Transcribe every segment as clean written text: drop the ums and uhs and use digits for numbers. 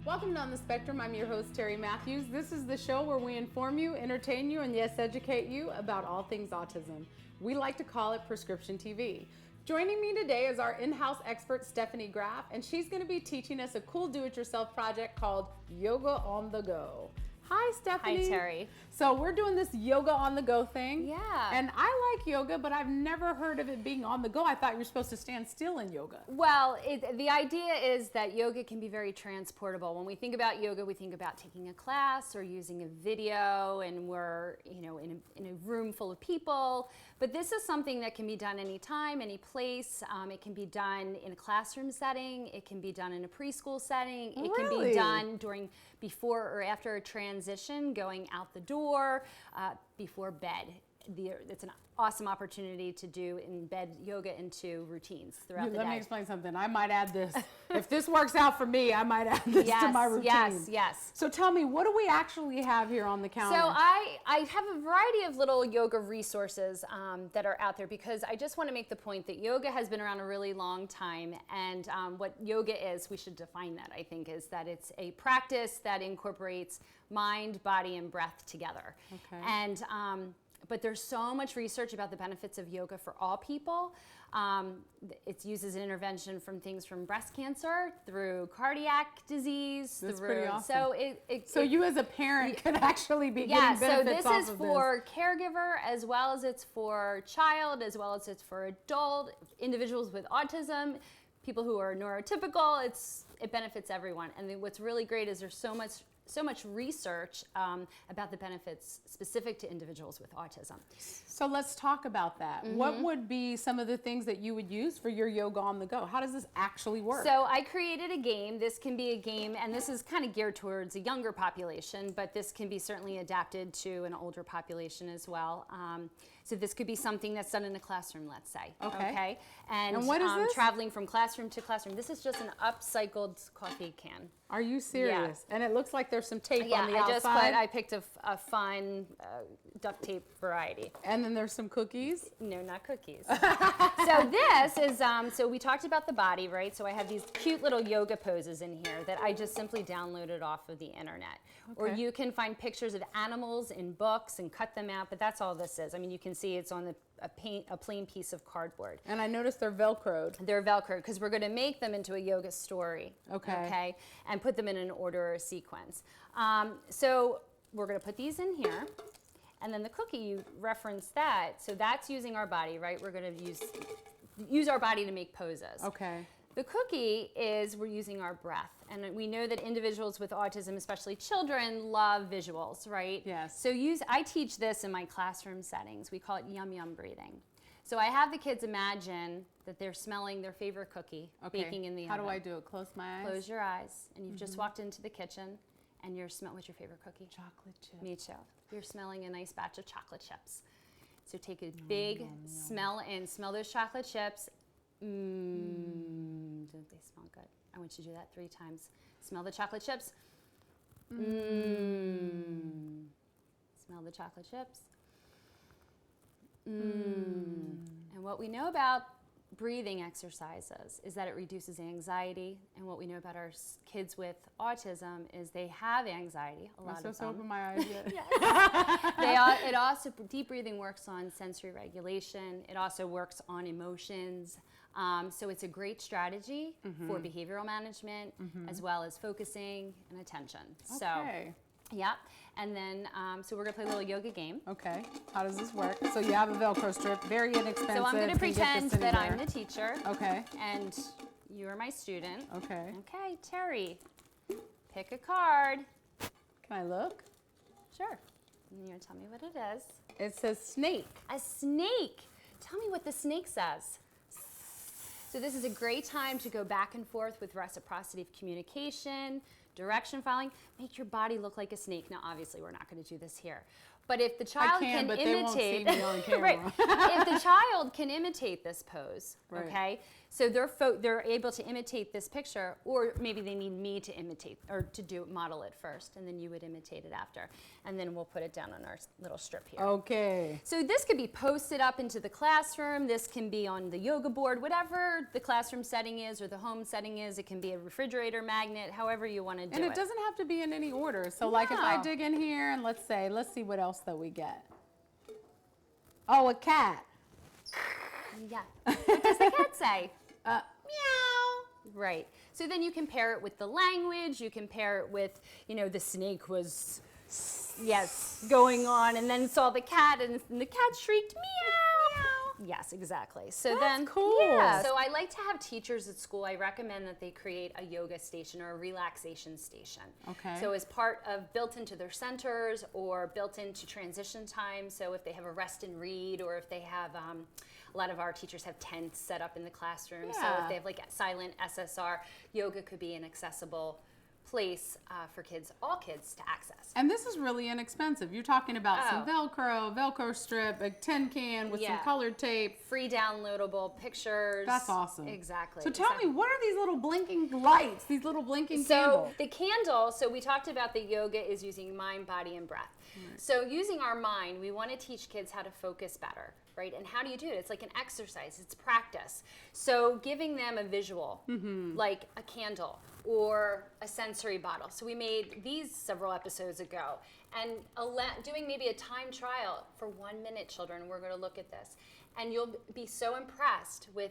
Welcome to On the Spectrum. I'm your host, Terri Matthews. This is the show where we inform you, entertain you, and yes, educate you about all things autism. We like to call it prescription TV. Joining me today is our in-house expert, Stephanie Graff, and she's going to be teaching us a cool do-it-yourself project called Yoga on the Go. Hi, Stephanie. Hi, Terri. So we're doing this yoga on the go thing. Yeah. And I like yoga, but I've never heard of it being on the go. I thought you were supposed to stand still in yoga. Well, the idea is that yoga can be very transportable. When we think about yoga, we think about taking a class or using a video, and we're in a room full of people. But this is something that can be done anytime, any place. It can be done in a classroom setting. It can be done in a preschool setting. It can be done before or after a transition, going out the door, before bed. It's an awesome opportunity to do embed yoga into routines throughout the day. Let me explain something. I might add this. If this works out for me, I might add this to my routine. Yes. So tell me, what do we actually have here on the counter? So I have a variety of little yoga resources that are out there, because I just want to make the point that yoga has been around a really long time. And what yoga is, we should define that, I think, is that it's a practice that incorporates mind, body, and breath together. Okay. And but there's so much research about the benefits of yoga for all people. It uses an intervention from things from breast cancer through cardiac disease. That's pretty awesome. So you as a parent could actually be getting benefits so off this is of for caregiver, as well as it's for child, as well as it's for adult, individuals with autism, people who are neurotypical. It benefits everyone. And what's really great is there's so much research about the benefits specific to individuals with autism. So let's talk about that. Mm-hmm. What would be some of the things that you would use for your yoga on the go? How does this actually work? So I created a game. This can be a game, and this is kind of geared towards a younger population, but this can be certainly adapted to an older population as well. So this could be something that's done in a classroom, let's say. Okay. And what is this? Traveling from classroom to classroom. This is just an upcycled coffee can. Are you serious? Yeah. And it looks like there's some tape on the outside. I picked a fine duct tape variety. And then there's some cookies? No, not cookies. So this is, so we talked about the body, right? So I have these cute little yoga poses in here that I just simply downloaded off of the internet. Okay. Or you can find pictures of animals in books and cut them out, but that's all this is. I mean, you can see it's on a plain piece of cardboard. And I noticed they're Velcroed. They're Velcroed because we're going to make them into a yoga story. Okay. And put them in an order or sequence. So we're going to put these in here. And then the cookie, you referenced that. So that's using our body, right? We're going to use our body to make poses. Okay. The cookie is we're using our breath. And we know that individuals with autism, especially children, love visuals, right? Yes. So I teach this in my classroom settings. We call it yum yum breathing. So I have the kids imagine that they're smelling their favorite cookie baking in the oven. How do I do it? Close my eyes? Close your eyes, and you've just walked into the kitchen, and you're smelling, what's your favorite cookie? Chocolate chip. Me too. You're smelling a nice batch of chocolate chips. So take a big smell in, smell those chocolate chips. Don't they smell good? I want you to do that 3 times. Smell the chocolate chips. Smell the chocolate chips. And what we know about breathing exercises is that it reduces anxiety. And what we know about our kids with autism is they have anxiety, a lot of them. Am I supposed to open my eyes yet? Yes. Deep breathing works on sensory regulation. It also works on emotions. So it's a great strategy for behavioral management, as well as focusing and attention. Okay. Yeah, and then, so we're going to play a little yoga game. Okay, how does this work? So you have a Velcro strip, very inexpensive. So I'm going to pretend that I'm the teacher. Okay. And you're my student. Okay. Okay, Terri, pick a card. Can I look? Sure. And you're going to tell me what it is. It says snake. A snake. Tell me what the snake says. So this is a great time to go back and forth with reciprocity of communication, direction following. Make your body look like a snake. Now, obviously, we're not going to do this here. But if the child can but imitate, they won't see me on camera. right? If the child can imitate this pose, Right. okay, so they're able to imitate this picture, or maybe they need me to imitate or to model it first, and then you would imitate it after, and then we'll put it down on our little strip here. Okay. So this could be posted up into the classroom. This can be on the yoga board, whatever the classroom setting is or the home setting is. It can be a refrigerator magnet, however you want to do it. And it doesn't have to be in any order. So like if I No. dig in here and let's see what else that we get. Oh, a cat. Yeah. What does the cat say? Meow. Right. So then you compare it with the language. You compare it with, the snake was, going on, and then saw the cat, and the cat shrieked, meow. Yes, exactly. So That's then, cool. yeah. So I like to have teachers at school. I recommend that they create a yoga station or a relaxation station. Okay. So as part of built into their centers or built into transition time. So if they have a rest and read, or if they have a lot of our teachers have tents set up in the classroom. So Yeah. if they have like silent SSR, yoga could be an accessible place for kids, all kids, to access. And this is really inexpensive. You're talking about some Velcro strip, a tin can with some colored tape. Free downloadable pictures. That's awesome. Exactly. So tell me, what are these little blinking lights, these little blinking candles? So the candle, so we talked about the yoga is using mind, body, and breath. Right. So using our mind, we want to teach kids how to focus better, right? And how do you do it? It's like an exercise, it's practice. So giving them a visual, like a candle or a sensory bottle. So we made these several episodes ago, and doing maybe a time trial for 1 minute, children. We're going to look at this, and you'll be so impressed with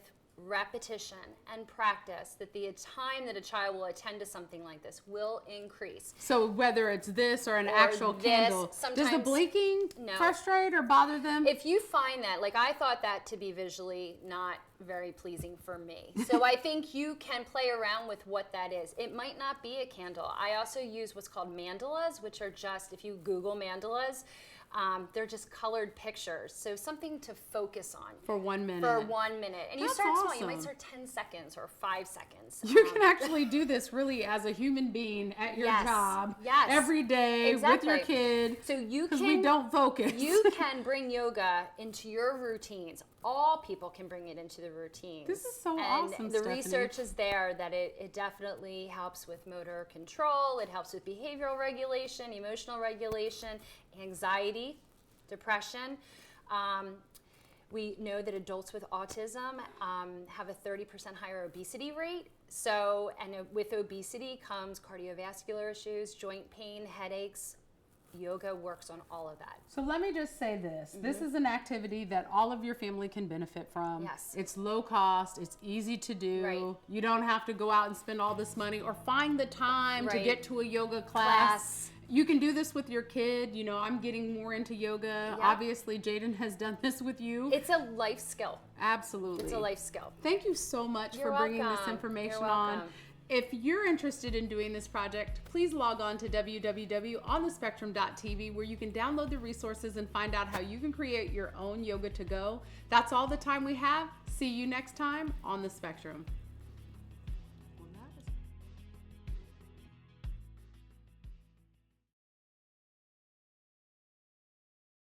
repetition and practice that the time that a child will attend to something like this will increase. So whether it's this or an actual candle, does the sometimes- blinking No. frustrate or bother them? If you find that, like I thought that to be visually not very pleasing for me. So I think you can play around with what that is. It might not be a candle. I also use what's called mandalas, which are just, if you Google mandalas, they're just colored pictures. So something to focus on. For 1 minute. For 1 minute. And you That's start small. You might awesome. start 10 seconds or 5 seconds. You can actually do this really as a human being at your Yes. job Yes. every day Exactly. with your kid. So you because can we don't focus. You can bring yoga into your routines. All people can bring it into the routines. This is so and awesome, the Stephanie. research is there that it definitely helps with motor control. It helps with behavioral regulation, emotional regulation, anxiety, depression. We know that adults with autism have a 30% higher obesity rate. So, and with obesity comes cardiovascular issues, joint pain, headaches. Yoga works on all of that. So let me just say this. This is an activity that all of your family can benefit from. Yes. It's low cost. It's easy to do. Right. You don't have to go out and spend all this money or find the time to Right. get to a yoga class. You can do this with your kid. You know, I'm getting more into yoga. Yep. Obviously, Jaden has done this with you. It's a life skill. Absolutely. It's a life skill. Thank you so much You're for bringing this welcome. information You're on. welcome. If you're interested in doing this project, please log on to www.OnTheSpectrum.tv, where you can download the resources and find out how you can create your own yoga to go. That's all the time we have. See you next time on The Spectrum.